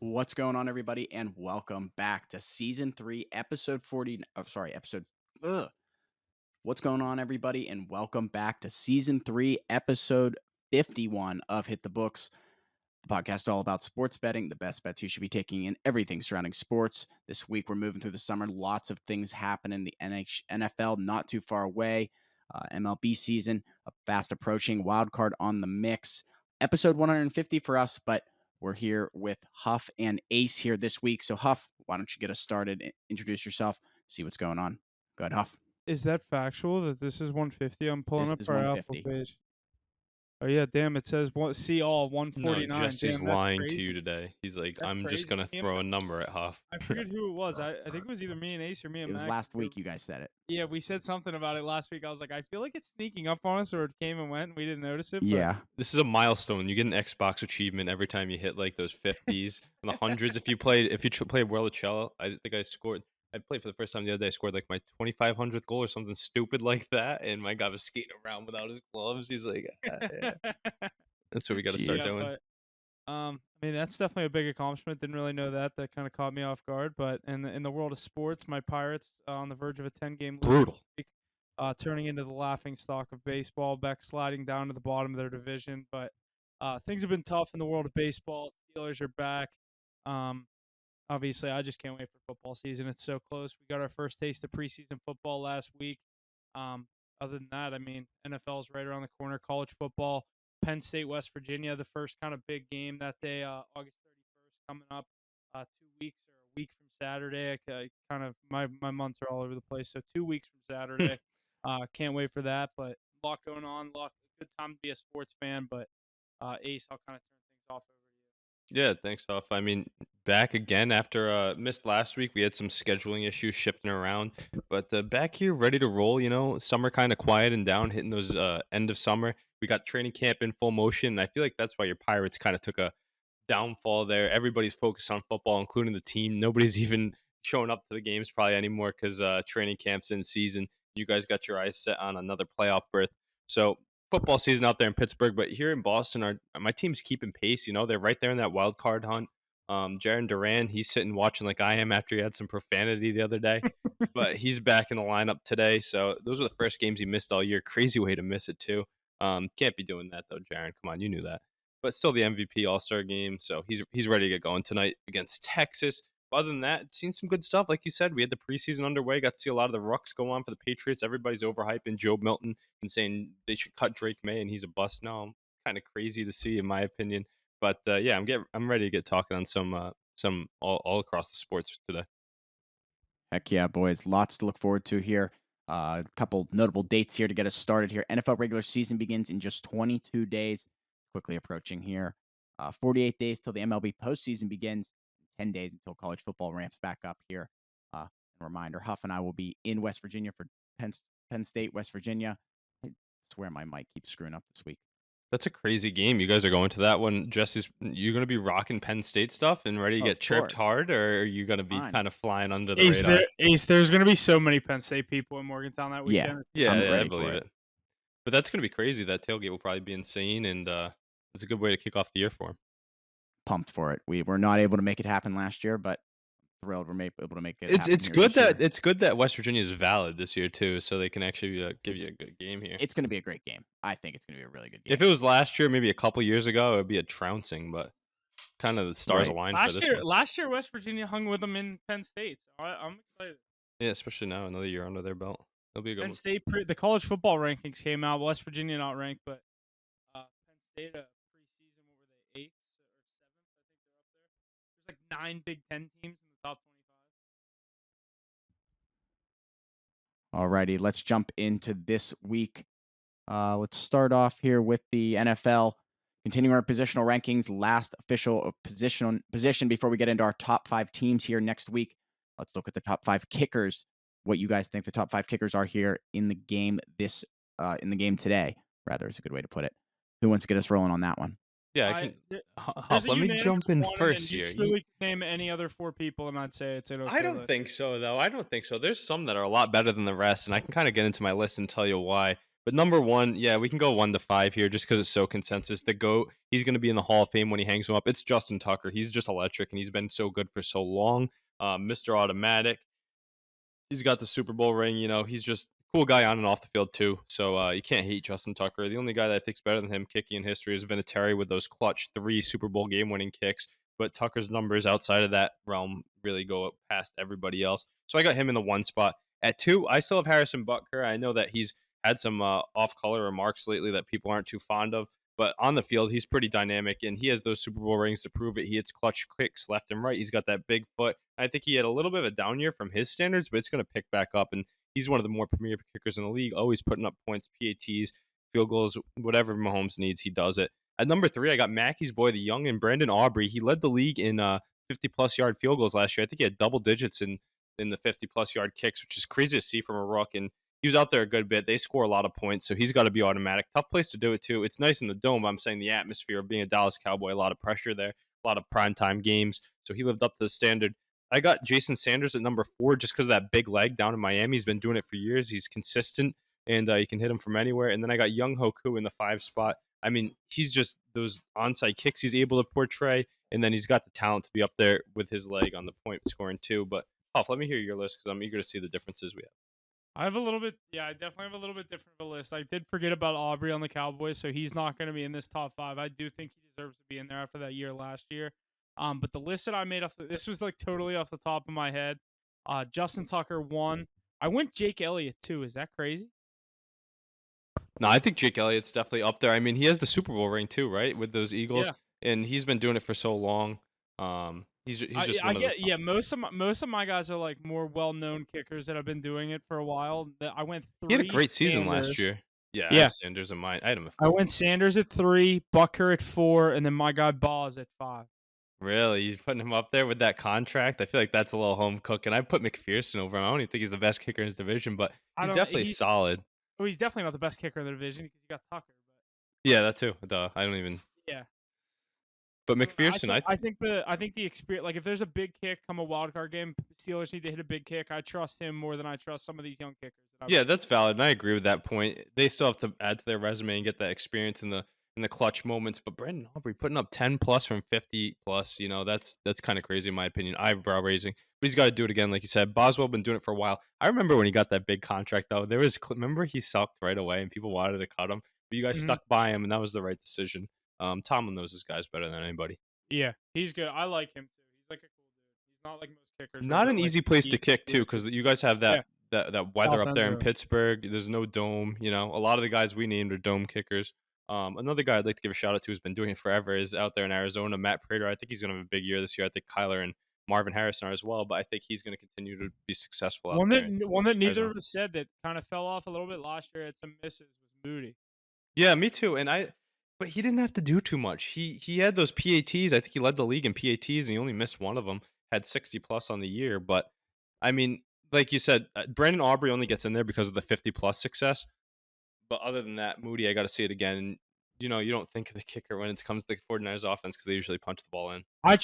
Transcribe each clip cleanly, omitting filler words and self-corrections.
What's going on, everybody, and welcome back to season 3, episode 40. Oh, sorry, episode. Ugh. What's going on, everybody, and welcome back to season 3, episode 51 of Hit the Books, the podcast all about sports betting, the best bets you should be taking, and everything surrounding sports. This week, we're moving through the summer. Lots of things happen in the NFL, not too far away. MLB season, fast approaching, wild card on the mix. Episode 150 for us, but we're here with Huff and Ace here this week. So, Huff, why don't you get us started? Introduce yourself, see what's going on. Go ahead, Huff. Is that factual that this is 150? I'm pulling This up is our Apple 150. page. Oh yeah, damn! It says see all No, 149. Jesse's Damn, that's lying to crazy. you today. He's like, That's I'm just crazy. gonna throw a number at Huff. I forget who it was. I think it was either me and Ace or me and It was Mac. last week you guys said it. Yeah, we said something about it last week. I was like, I feel like it's sneaking up on us, or it came and went, and we didn't notice it. But Yeah. This is a milestone. You get an Xbox achievement every time you hit like those 50s and the hundreds. If you played World of Cello, I think I played for the first time the other day. I scored like my 2,500th goal or something stupid like that, and my guy was skating around without his gloves. He's like, yeah. That's what we got to start Jeez. doing. But, I mean, that's definitely a big accomplishment. Didn't really know that. That kind of caught me off guard. But in the world of sports, my Pirates on the verge of a 10-game losing Brutal. streak, turning into the laughing stock of baseball, sliding down to the bottom of their division. But things have been tough in the world of baseball. Steelers are back. Obviously, I just can't wait for football season. It's so close. We got our first taste of preseason football last week. Other than that, I mean, NFL's right around the corner. College football, Penn State, West Virginia, the first kind of big game that day, August 31st, coming up 2 weeks or a week from Saturday. Kind of my months are all over the place. So 2 weeks from Saturday. Can't wait for that. But a lot going on. Good time to be a sports fan. But Ace, I'll kind of turn things off over to you. Yeah, thanks, Huff. I mean, back again after missed last week. We had some scheduling issues shifting around, but back here, ready to roll. You know, summer kind of quieting down, hitting those end of summer. We got training camp in full motion, and I feel like that's why your Pirates kind of took a downfall there. Everybody's focused on football, including the team. Nobody's even showing up to the games probably anymore because training camp's in season. You guys got your eyes set on another playoff berth. So football season out there in Pittsburgh, but here in Boston, my team's keeping pace. You know, they're right there in that wild card hunt. Jaron Duran, he's sitting watching like I am after he had some profanity the other day, but he's back in the lineup today. So those are the first games he missed all year. Crazy way to miss it too. Can't be doing that though, Jaron. Come on, you knew that. But still the MVP All-Star game, so he's ready to get going tonight against Texas. But other than that, seen some good stuff. Like you said, we had the preseason underway. Got to see a lot of the rucks go on for the Patriots. Everybody's overhyping Joe Milton and saying they should cut Drake May and he's a bust now. Kind of crazy to see, in my opinion. But yeah, I'm ready to get talking on some all across the sports today. Heck yeah, boys. Lots to look forward to here. A couple notable dates here to get us started here. NFL regular season begins in just 22 days. Quickly approaching here. 48 days till the MLB postseason begins. 10 days until college football ramps back up here. A reminder, Huff and I will be in West Virginia for Penn State, West Virginia. I swear my mic keeps screwing up this week. That's a crazy game. You guys are going to that one. Jesse's, you going to be rocking Penn State stuff and ready to get chirped hard, or are you going to be kind of flying under the radar? Ace, there's going to be so many Penn State people in Morgantown that weekend. Yeah, I believe it. But that's going to be crazy. That tailgate will probably be insane, and it's a good way to kick off the year for him. Pumped for it. We were not able to make it happen last year, but thrilled we're able to make it. It's good that West Virginia is valid this year too, so they can actually give you a good game here. It's going to be a great game. I think it's going to be a really good game. If it was last year, maybe a couple years ago, it would be a trouncing, but kind of the stars aligned for this one. Last year, West Virginia hung with them in Penn State, so I'm excited. Yeah, especially now, another year under their belt. It'll be a good Penn one. State, the college football rankings came out. West Virginia not ranked, but Penn State preseason, what were they, 8th or 7th? I think they're up there. There's like 9 Big Ten teams in the top 25. Alrighty, let's jump into this week. Let's start off here with the NFL. Continuing our positional rankings, last official position before we get into our top 5 teams here next week. Let's look at the top 5 kickers. What you guys think the top 5 kickers are here in the game today? Rather, is a good way to put it. Who wants to get us rolling on that one? Yeah, I can. Let me jump in first here. You name any other 4 people, and I'd say it's an okay I don't think so, though. I don't think so. There's some that are a lot better than the rest, and I can kind of get into my list and tell you why. But number one, yeah, we can go 1 to 5 here just because it's so consensus. The GOAT, he's going to be in the Hall of Fame when he hangs him up. It's Justin Tucker. He's just electric, and he's been so good for so long. Mr. Automatic. He's got the Super Bowl ring. He's just a cool guy on and off the field too. So you can't hate Justin Tucker. The only guy that I think's better than him kicking in history is Vinatieri with those clutch 3 Super Bowl game-winning kicks. But Tucker's numbers outside of that realm really go past everybody else. So I got him in the 1 spot. At 2, I still have Harrison Butker. I know that he's had some off-color remarks lately that people aren't too fond of. But on the field, he's pretty dynamic, and he has those Super Bowl rings to prove it. He hits clutch kicks left and right. He's got that big foot. I think he had a little bit of a down year from his standards, but it's going to pick back up. And he's one of the more premier kickers in the league, always putting up points, PATs, field goals, whatever Mahomes needs, he does it. At number 3, I got Mackey's boy, the young, and Brandon Aubrey. He led the league in 50-plus yard field goals last year. I think he had double digits in the 50-plus yard kicks, which is crazy to see from a rook. And he was out there a good bit. They score a lot of points, so he's got to be automatic. Tough place to do it, too. It's nice in the dome. I'm saying the atmosphere of being a Dallas Cowboy, a lot of pressure there, a lot of primetime games. So he lived up to the standard. I got Jason Sanders at number 4 just because of that big leg down in Miami. He's been doing it for years. He's consistent, and you can hit him from anywhere. And then I got Young Hoku in the 5 spot. I mean, he's just those onside kicks he's able to portray, and then he's got the talent to be up there with his leg on the point scoring too. But, Puff, let me hear your list because I'm eager to see the differences we have. I definitely have a little bit different of a list. I did forget about Aubrey on the Cowboys, so he's not going to be in this top 5. I do think he deserves to be in there after that year last year. But the list that I made this was like totally off the top of my head. Justin Tucker 1. I went Jake Elliott 2. Is that crazy? No, I think Jake Elliott's definitely up there. I mean, he has the Super Bowl ring too, right, with those Eagles, Yeah. and he's been doing it for so long. He's just one of the top. Yeah. Most of my guys are like more well-known kickers that have been doing it for a while. I went 3. He had a great season Sanders. last year. Yeah, I Yeah. have Sanders in mine. I had him at I 4. went Sanders at 3, Bucker at 4, and then my guy Boz at 5. Really, you putting him up there with that contract? I feel like that's a little home cooking. I put McPherson over him. I don't even think he's the best kicker in his division, but he's definitely solid. Well, he's definitely not the best kicker in the division because you got Tucker. Yeah, that too. Duh, I don't even. Yeah. But McPherson, I think the experience, like if there's a big kick come a wild card game, Steelers need to hit a big kick. I trust him more than I trust some of these young kickers. Yeah, that's valid, and I agree with that point. They still have to add to their resume and get that experience in the clutch moments. But Brandon Aubrey putting up 10 plus from 50 plus, that's kind of crazy in my opinion. Eyebrow raising, but he's got to do it again, like you said. Boswell been doing it for a while. I remember when he got that big contract though. Remember he sucked right away, and people wanted to cut him, but you guys stuck by him, and that was the right decision. Tomlin knows his guys better than anybody. Yeah, he's good. I like him too. He's like a cool dude. He's not like most kickers. Not an easy place to kick too, because you guys have that weather up there in Zone. Pittsburgh. There's no dome. A lot of the guys we named are dome kickers. Another guy I'd like to give a shout out to who's been doing it forever is out there in Arizona, Matt Prater. I think he's going to have a big year this year. I think Kyler and Marvin Harrison are as well, but I think he's going to continue to be successful out there. One that neither of us said that kind of fell off a little bit last year at some misses was Moody. Yeah, me too. But he didn't have to do too much. He had those PATs. I think he led the league in PATs, and he only missed one of them. Had 60 plus on the year, but I mean, like you said, Brandon Aubrey only gets in there because of the 50 plus success. But other than that, Moody, I got to see it again. And, you don't think of the kicker when it comes to the 49ers offense because they usually punch the ball in. I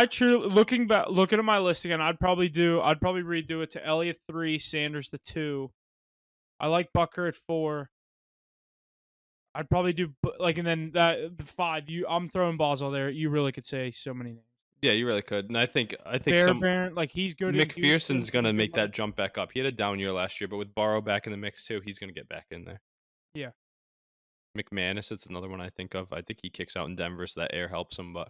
truly looking at my list again. I'd probably redo it to Elliott 3, Sanders the 2. I like Bucker at 4. I'd probably do and then the 5. I'm throwing Boswell there. You really could say so many names. Yeah, you really could. And I think Fairbairn, he's good. McPherson's going to make that jump back up. He had a down year last year, but with Barrow back in the mix too, he's going to get back in there. Yeah. McManus, it's another one I think of. I think he kicks out in Denver, so that air helps him. But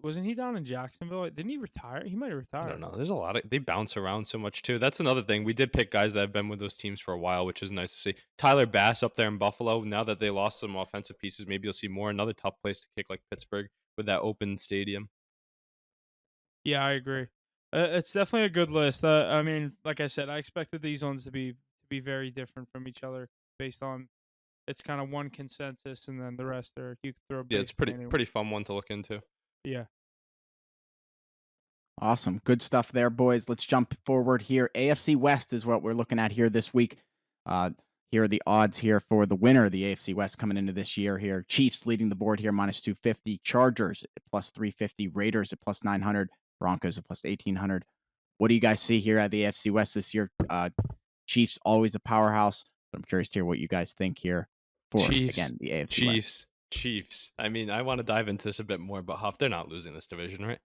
wasn't he down in Jacksonville? Didn't he retire? He might have retired. I don't know. There's a lot they bounce around so much too. That's another thing. We did pick guys that have been with those teams for a while, which is nice to see. Tyler Bass up there in Buffalo. Now that they lost some offensive pieces, maybe you'll see more. Another tough place to kick like Pittsburgh with that open stadium. Yeah, I agree. It's definitely a good list. I mean, like I said, I expected these ones to be very different from each other based on it's kind of one consensus, and then the rest are you can throw. Yeah, it's pretty fun one to look into. Yeah. Awesome. Good stuff there, boys. Let's jump forward here. AFC West is what we're looking at here this week. Here are the odds here for the winner of the AFC West coming into this year here. Chiefs leading the board here, minus 250. Chargers at plus 350. Raiders at plus 900. Broncos at plus 1,800. What do you guys see here at the AFC West this year? Chiefs always a powerhouse. But I'm curious to hear what you guys think here for, Chiefs, again, the AFC West. Chiefs. I mean, I want to dive into this a bit more, but Huff, they're not losing this division, right?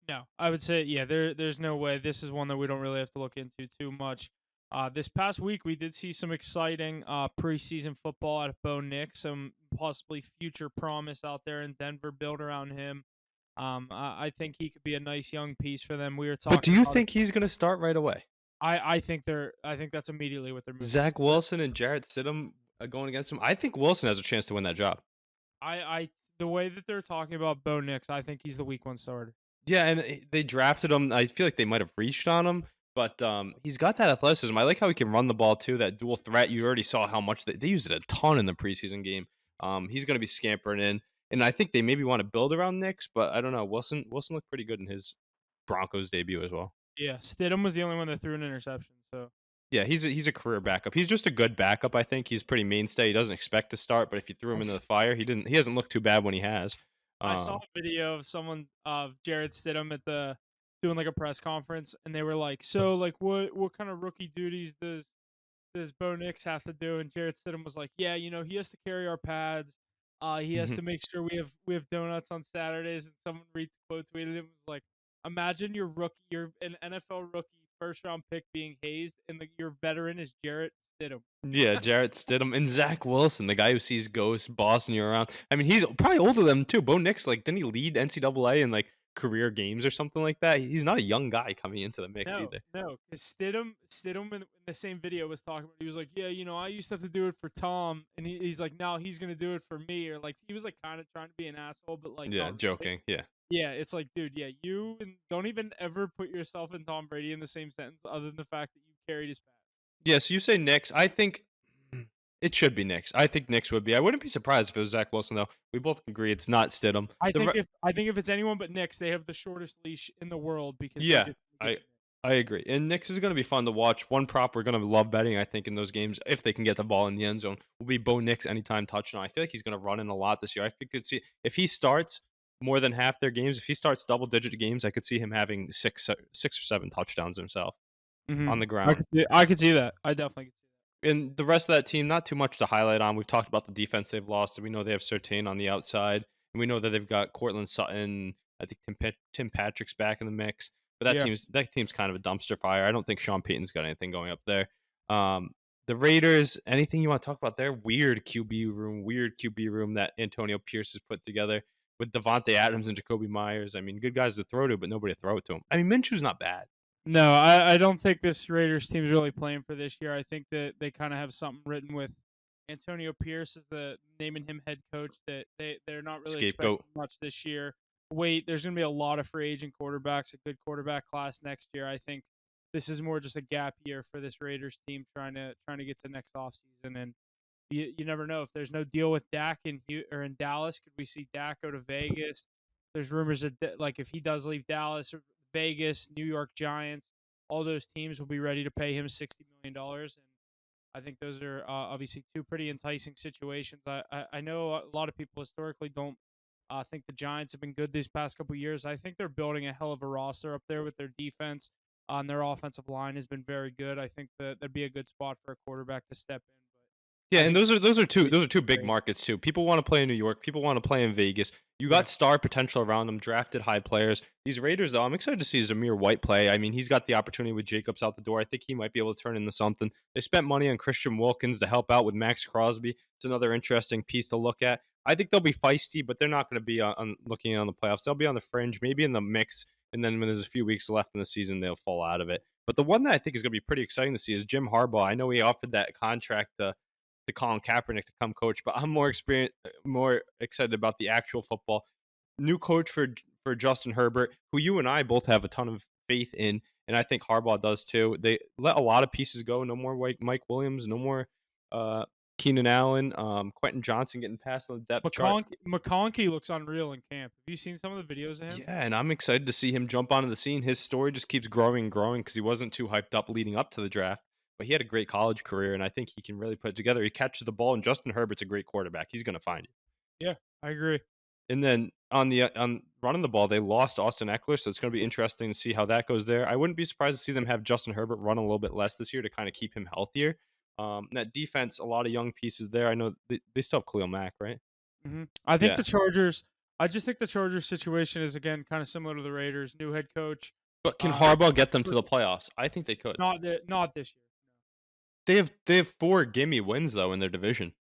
No, I would say there's no way. This is one that we don't really have to look into too much. This past week we did see some exciting preseason football out of Bo Nix, some possibly future promise out there in Denver. Build around him. I think he could be a nice young piece for them. We were But do talking you about it. think he's going to start right away? I think that's immediately what they're moving. Zach Wilson and Jarrett Stidham going against him? I think Wilson has a chance to win that job. I the way that they're talking about Bo Nix, I think he's the week one starter. Yeah, and they drafted him. I feel like they might have reached on him, but he's got that athleticism. I like how he can run the ball too. That dual threat. You already saw how much they used it a ton in the preseason game. He's going to be scampering in, and I think they maybe want to build around Knicks, but I don't know. Wilson looked pretty good in his Broncos debut as well. Yeah, Stidham was the only one that threw an interception. So Yeah, he's a career backup. He's just a good backup. I think he's pretty mainstay. He doesn't expect to start, but if you threw him into the fire, he hasn't looked too bad when he has. I saw a video of someone of Jared Stidham at the doing like a press conference, and they were like, "So, like, what kind of rookie duties does Bo Nix have to do?" And Jared Stidham was like, "Yeah, he has to carry our pads. He has to make sure we have donuts on Saturdays." And someone quote tweeted him was like, "Imagine you're an NFL rookie, first round pick being hazed, and your veteran is Jarrett Stidham." Yeah, Jarrett Stidham and Zach Wilson, the guy who sees ghosts, bossing you around. I mean, he's probably older than him too. Bo Nix, like, didn't he lead NCAA in like career games or something like that? He's not a young guy coming into the mix No, either. no, because Stidham in the same video was talking about. He was like, "Yeah, I used to have to do it for Tom," and he's like, "Now he's gonna do it for me," or like he was like kind of trying to be an asshole, but like Yeah, not really. joking. Yeah. Yeah, it's like, dude, yeah, you and don't even ever put yourself and Tom Brady in the same sentence, other than the fact that you carried his pads. Yeah, so you say Knicks. I think it should be Knicks. I think Knicks would be. I wouldn't be surprised if it was Zach Wilson though. We both agree it's not Stidham. I think if it's anyone but Knicks, they have the shortest leash in the world because Yeah, they just I I agree. And Knicks is going to be fun to watch. One prop we're going to love betting, I think, in those games, if they can get the ball in the end zone, will be Bo Nix anytime touchdown. I feel like he's going to run in a lot this year. I think could see if he starts more than half their games, if he starts double-digit games, I could see him having six or seven touchdowns himself on the ground. I could see that. I definitely could see that. And the rest of that team, not too much to highlight on. We've talked about the defense they've lost, and we know they have Surtain on the outside, and we know that they've got Cortland Sutton. I think Tim Patrick's back in the mix, but Yeah. that team's kind of a dumpster fire. I don't think Sean Payton's got anything going up there. The Raiders, anything you want to talk about there? Weird QB room that Antonio Pierce has put together with Devontae Adams and Jacoby Myers. I mean, good guys to throw to, but nobody to throw it to them. I mean, Minshew's not bad. No, I don't think this Raiders team's really playing for this year. I think that they kind of have something written with Antonio Pierce as the naming him head coach that they're not really Scapegoat. expecting much this year. There's going to be a lot of free agent quarterbacks, a good quarterback class next year. I think this is more just a gap year for this Raiders team trying to get to next offseason. And you never know if there's no deal with Dak in Dallas. Could we see Dak go to Vegas? There's rumors that like if he does leave Dallas, Vegas, New York Giants, all those teams will be ready to pay him $60 million. And I think those are obviously two pretty enticing situations. I know a lot of people historically don't think the Giants have been good these past couple of years. I think they're building a hell of a roster up there with their defense. On their offensive line has been very good. I think that that'd be a good spot for a quarterback to step in. Yeah, and those are two big markets too. People want to play in New York. People want to play in Vegas. You got star potential around them, drafted high players. These Raiders, though, I'm excited to see Zamir White play. I mean, he's got the opportunity with Jacobs out the door. I think he might be able to turn into something. They spent money on Christian Wilkins to help out with Max Crosby. It's another interesting piece to look at. I think they'll be feisty, but they're not going to be on looking on the playoffs. They'll be on the fringe, maybe in the mix, and then when there's a few weeks left in the season, they'll fall out of it. But the one that I think is going to be pretty exciting to see is Jim Harbaugh. I know he offered that contract to Colin Kaepernick to come coach, but I'm more excited about the actual football. New coach for Justin Herbert, who you and I both have a ton of faith in, and I think Harbaugh does too. They let a lot of pieces go. No more Mike Williams. No more Keenan Allen. Quentin Johnson getting passed on the depth chart. McConkey looks unreal in camp. Have you seen some of the videos of him? Yeah, and I'm excited to see him jump onto the scene. His story just keeps growing and growing because he wasn't too hyped up leading up to the draft. But he had a great college career, and I think he can really put it together. He catches the ball, and Justin Herbert's a great quarterback. He's going to find you. Yeah, I agree. And then on running the ball, they lost Austin Eckler, so it's going to be interesting to see how that goes there. I wouldn't be surprised to see them have Justin Herbert run a little bit less this year to kind of keep him healthier. That defense, a lot of young pieces there. I know they still have Khalil Mack, right? I think Yeah, the Chargers. I just think the Chargers situation is again kind of similar to the Raiders. New head coach. but can Um, Harbaugh get them to the playoffs? I think they could. not this year. They have 4 gimme wins though in their division.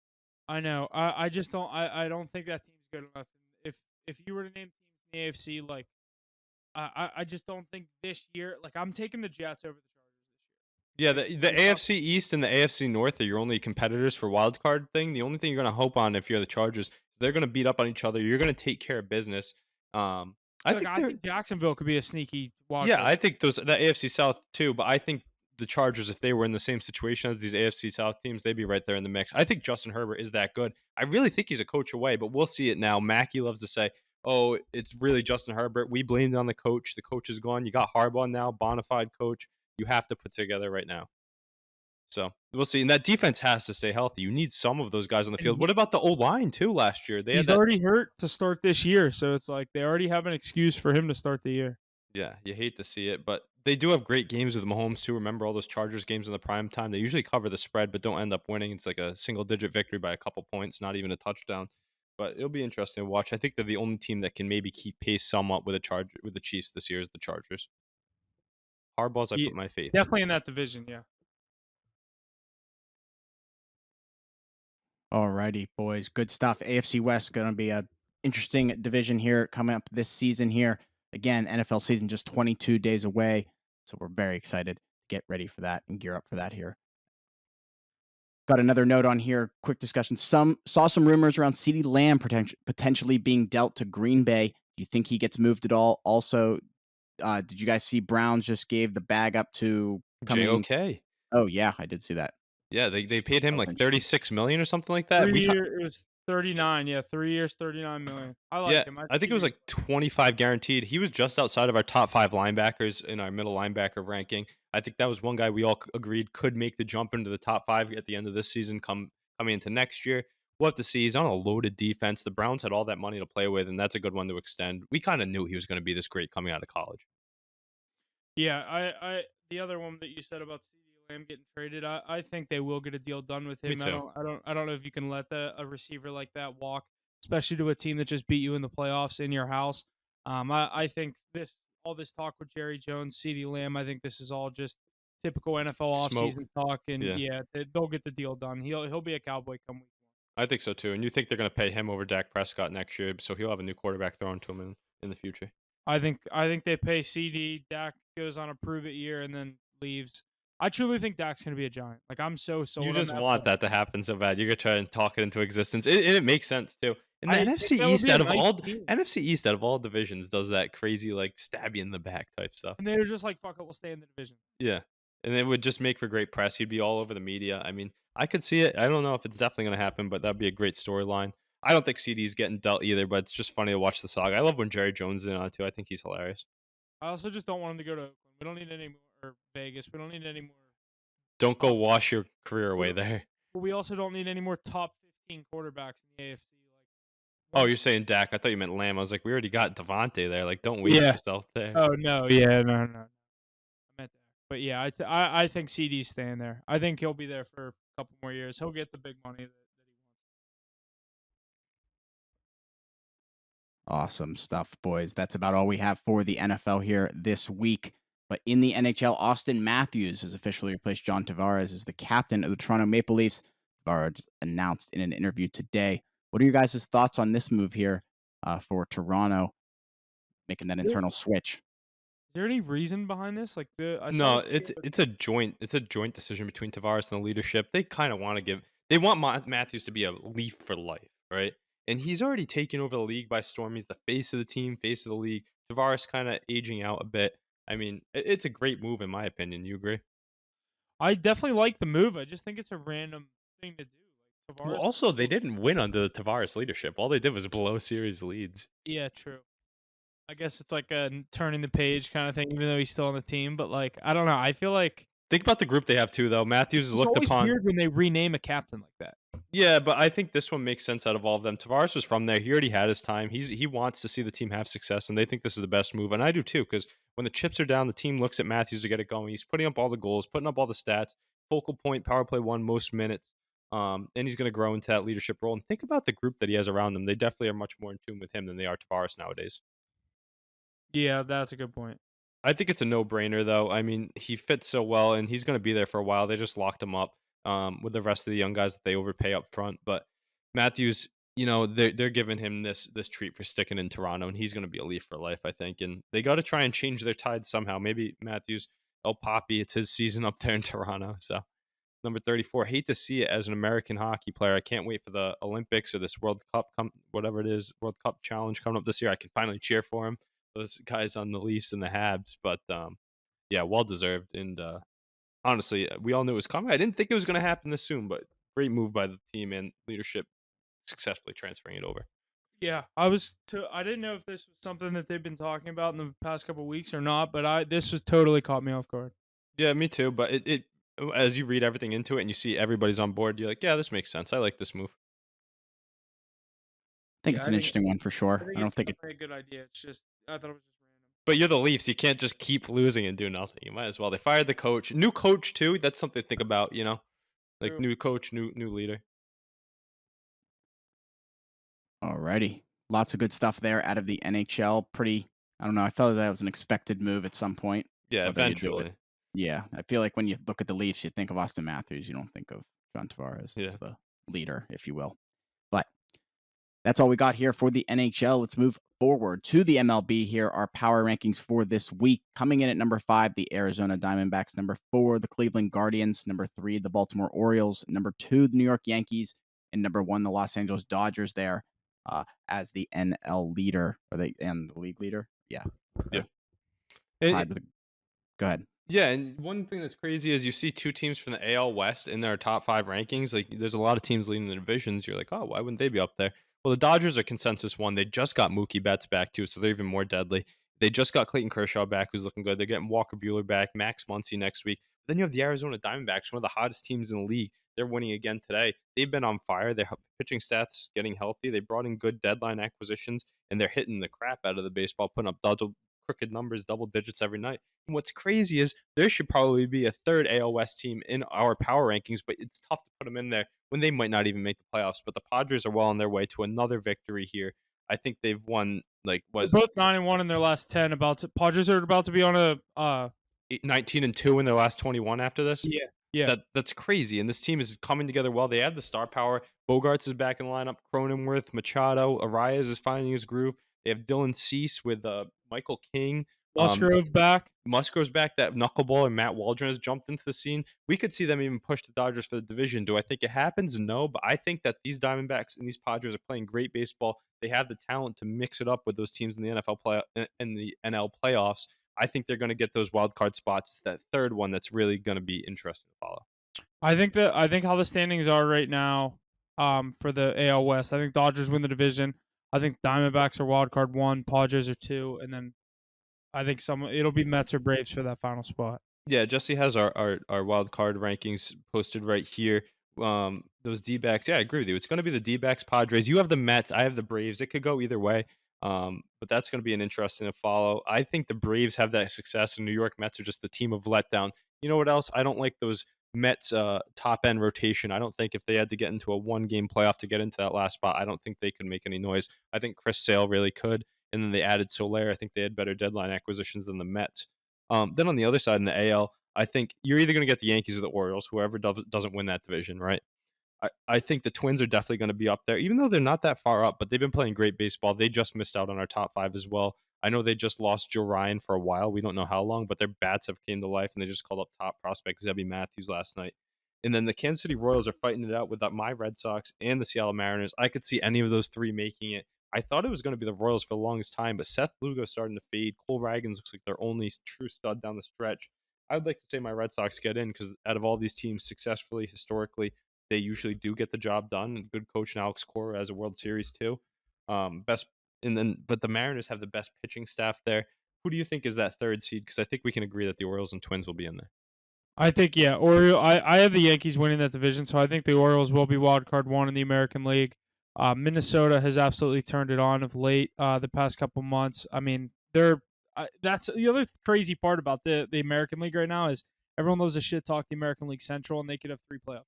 I know. I just don't. I don't think that team's good enough. If you were to name teams in the AFC, like I just don't think this year. Like I'm taking the Jets over the Yeah, Chargers this the year. Like, AFC East and the AFC North are your only competitors for wild card thing. The only thing you're gonna hope on if you're the Chargers, is they're gonna beat up on each other. You're gonna take care of business. I think I they're think Jacksonville could be a sneaky wild yeah, card. I think the AFC South too, but I think the Chargers, if they were in the same situation as these AFC South teams, they'd be right there in the mix. I think Justin Herbert is that good. I really think he's a coach away, but we'll see it now. Mackey loves to say, "Oh, it's really Justin Herbert. We blamed it on the coach. The coach is gone. You got Harbaugh now, bona fide coach. You have to put together right now." So we'll see. And that defense has to stay healthy. You need some of those guys on the And field. What about the O line too? Last year they had he's that. already hurt to start this year, so it's like they already have an excuse for him to start the year. Yeah, you hate to see it, but they do have great games with Mahomes too. Remember all those Chargers games in the prime time? They usually cover the spread, but don't end up winning. It's like a single digit victory by a couple points, not even a touchdown. But it'll be interesting to watch. I think they're the only team that can maybe keep pace somewhat with the Chiefs this year is the Chargers. Harbaugh's I Yeah, put my faith in. definitely in that division. Yeah. Alrighty, boys. Good stuff. AFC West going to be a interesting division here coming up this season here. Again, NFL season just 22 days away. So we're very excited to get ready for that and gear up for that here. Got another note on here. Quick discussion. Saw some rumors around CeeDee Lamb potentially being dealt to Green Bay. Do you think he gets moved at all? Also, did you guys see Browns just gave the bag up to coming? JOK. Oh yeah, I did see that. Yeah, they paid him That was like interesting. 36 million or something like that. 3 year, it was 39. Yeah, 3 years, 39 million. I like Yeah, him. I think it was like 25 guaranteed. He was just outside of our top 5 linebackers in our middle linebacker ranking. I think that was one guy we all agreed could make the jump into the top 5 at the end of this season coming into next year. We'll have to see. He's on a loaded defense. The Browns had all that money to play with, and that's a good one to extend. We kind of knew he was going to be this great coming out of college. Yeah, the other one that you said about CeeDee Lamb getting traded, I think they will get a deal done with him. Me too. I don't know if you can let a receiver like that walk, especially to a team that just beat you in the playoffs in your house. I think all this talk with Jerry Jones, CeeDee Lamb, I think this is all just typical NFL Smoke. offseason talk, and Yeah. they'll get the deal done. He'll be a Cowboy come week 1. I think so too. And you think they're going to pay him over Dak Prescott next year, so he'll have a new quarterback thrown to him in the future. I think they pay CD. Dak goes on a prove it year and then leaves. I truly think Dak's gonna be a Giant. Like I'm so sold. You on just that want player. that to happen so bad. You're gonna try and talk it into existence. It makes sense too. And the I think NFC that would East be a out of nice all team. NFC East out of all divisions does that crazy like stab you in the back type stuff. And they're just like, fuck it, we'll stay in the division. Yeah. And it would just make for great press. He'd be all over the media. I mean, I could see it. I don't know if it's definitely gonna happen, but that'd be a great storyline. I don't think CD's getting dealt either, but it's just funny to watch the saga. I love when Jerry Jones is in on it too. I think he's hilarious. I also just don't want him to go to Oakland. We don't need any more or Vegas. We don't need any more. Don't go wash your career away there. But we also don't need any more top 15 quarterbacks in the AFC. Oh, you're saying Dak. I thought you meant Lamb. I was like, we already got Devontae there. Like, don't waste Yeah. yourself there. Oh no, yeah, no. I meant that. But yeah, I think CD's staying there. I think he'll be there for a couple more years. He'll get the big money that he wants. Awesome stuff, boys. That's about all we have for the NFL here this week. But in the NHL, Austin Matthews has officially replaced John Tavares as the captain of the Toronto Maple Leafs. Tavares announced in an interview today. What are your guys' thoughts on this move here for Toronto, making that internal switch? Is there any reason behind this? Like No, it's a joint decision between Tavares and the leadership. They kind of want to they want Matthews to be a Leaf for life, right? And he's already taken over the league by storm. He's the face of the team, face of the league. Tavares kind of aging out a bit. I mean, it's a great move in my opinion. You agree? I definitely like the move. I just think it's a random thing to do. Like Tavares. Well, also they didn't win under the Tavares leadership. All they did was blow series leads. Yeah, true. I guess it's like a turning the page kind of thing, even though he's still on the team. But like, I don't know. I feel like Think about the group they have too, though. Matthews is it's looked always upon. weird when they rename a captain like that. Yeah, but I think this one makes sense out of all of them. Tavares was from there. He already had his time. He wants to see the team have success, and they think this is the best move. And I do too, because when the chips are down, the team looks at Matthews to get it going. He's putting up all the goals, putting up all the stats, focal point, power play one, most minutes. And he's going to grow into that leadership role. And think about the group that he has around him. They definitely are much more in tune with him than they are Tavares nowadays. Yeah, that's a good point. I think it's a no-brainer, though. I mean, he fits so well, and he's going to be there for a while. They just locked him up with the rest of the young guys that they overpay up front. But Matthews, they're giving him this treat for sticking in Toronto, and he's going to be a Leaf for life, I think. And they got to try and change their tide somehow. Maybe Matthews, El Papi, it's his season up there in Toronto. So number 34. Hate to see it as an American hockey player. I can't wait for the Olympics or this World Cup, whatever it is, World Cup challenge coming up this year. I can finally cheer for him. Those guys on the Leafs and the Habs, but yeah, well deserved. And honestly, we all knew it was coming. I didn't think it was going to happen this soon, but great move by the team and leadership successfully transferring it over. Yeah, I didn't know if this was something that they've been talking about in the past couple weeks or not, but this was totally caught me off guard. Yeah, me too. But it as you read everything into it and you see everybody's on board, you're like, yeah, this makes sense. I like this move. I think Yeah, it's an interesting one for I sure. think I don't it's think it. definitely a good idea. It's just I thought it was just random. But you're the Leafs. You can't just keep losing and do nothing. You might as well. They fired the coach. New coach too. That's something to think about, Like True. new coach, new leader. Alrighty, lots of good stuff there out of the NHL. Pretty. I don't know. I felt that was an expected move at some point. Yeah, Whether you do it. eventually. Yeah, I feel like when you look at the Leafs, you think of Austin Matthews. You don't think of John Tavares Yeah. as the leader, if you will. But that's all we got here for the NHL. Let's move forward to the MLB. Here are power rankings for this week. Coming in at number 5, the Arizona Diamondbacks. Number 4, the Cleveland Guardians. Number 3, the Baltimore Orioles. Number 2, the New York Yankees. And number 1, the Los Angeles Dodgers there as the NL leader. And the league leader? Yeah. Yeah. Tied with Go ahead. Yeah, and one thing that's crazy is you see two teams from the AL West in their top 5 rankings. Like, there's a lot of teams leading the divisions. You're like, oh, why wouldn't they be up there? Well, the Dodgers are consensus one. They just got Mookie Betts back too, so they're even more deadly. They just got Clayton Kershaw back, who's looking good. They're getting Walker Buehler back, Max Muncy next week. Then you have the Arizona Diamondbacks, one of the hottest teams in the league. They're winning again today. They've been on fire. Their pitching stats getting healthy. They brought in good deadline acquisitions, and they're hitting the crap out of the baseball, putting up crooked numbers, double digits every night. And what's crazy is there should probably be a third AL West team in our power rankings, but it's tough to put them in there when they might not even make the playoffs. But the Padres are well on their way to another victory here. I think they've won They're both 9-1 in their last 10. Padres are about to be on a 19-2 in their last 21 after this. Yeah. That's crazy. And this team is coming together well. They have the star power. Bogarts is back in the lineup. Cronenworth, Machado, Arias is finding his groove. They have Dylan Cease with Michael King. Musgrove back. Musgrove's back. That knuckleballer Matt Waldron has jumped into the scene. We could see them even push the Dodgers for the division. Do I think it happens? No, but I think that these Diamondbacks and these Padres are playing great baseball. They have the talent to mix it up with those teams in the NL playoffs. I think they're going to get those wild card spots. It's that third one that's really going to be interesting to follow. I think how the standings are right now for the AL West. I think Dodgers win the division. I think Diamondbacks are wild card 1, Padres are 2, and then I think it'll be Mets or Braves for that final spot. Yeah, Jesse has our wild card rankings posted right here. Those D-backs, yeah, I agree with you. It's going to be the D-backs, Padres. You have the Mets, I have the Braves. It could go either way, but that's going to be an interesting to follow. I think the Braves have that success, and New York Mets are just the team of letdown. You know what else? I don't like those Mets top-end rotation. I don't think if they had to get into a one-game playoff to get into that last spot, I don't think they could make any noise. I think Chris Sale really could, and then they added Soler. I think they had better deadline acquisitions than the Mets. Then on the other side in the AL, I think you're either going to get the Yankees or the Orioles, whoever doesn't win that division, right? I think the Twins are definitely going to be up there, even though they're not that far up, but they've been playing great baseball. They just missed out on our top 5 as well. I know they just lost Joe Ryan for a while. We don't know how long, but their bats have came to life, and they just called up top prospect Zebby Matthews last night. And then the Kansas City Royals are fighting it out with my Red Sox and the Seattle Mariners. I could see any of those 3 making it. I thought it was going to be the Royals for the longest time, but Seth Lugo's starting to fade. Cole Ragans looks like their only true stud down the stretch. I would like to say my Red Sox get in because out of all these teams successfully, historically, they usually do get the job done. And good coach in Alex Cora has a World Series too. But the Mariners have the best pitching staff there. Who do you think is that third seed? Because I think we can agree that the Orioles and Twins will be in there. I think I have the Yankees winning that division, so I think the Orioles will be wild card one in the American League. Minnesota has absolutely turned it on of late, the past couple months. I mean, that's the other crazy part about the American League right now is everyone loves to shit talk the American League Central, and they could have 3 playoff.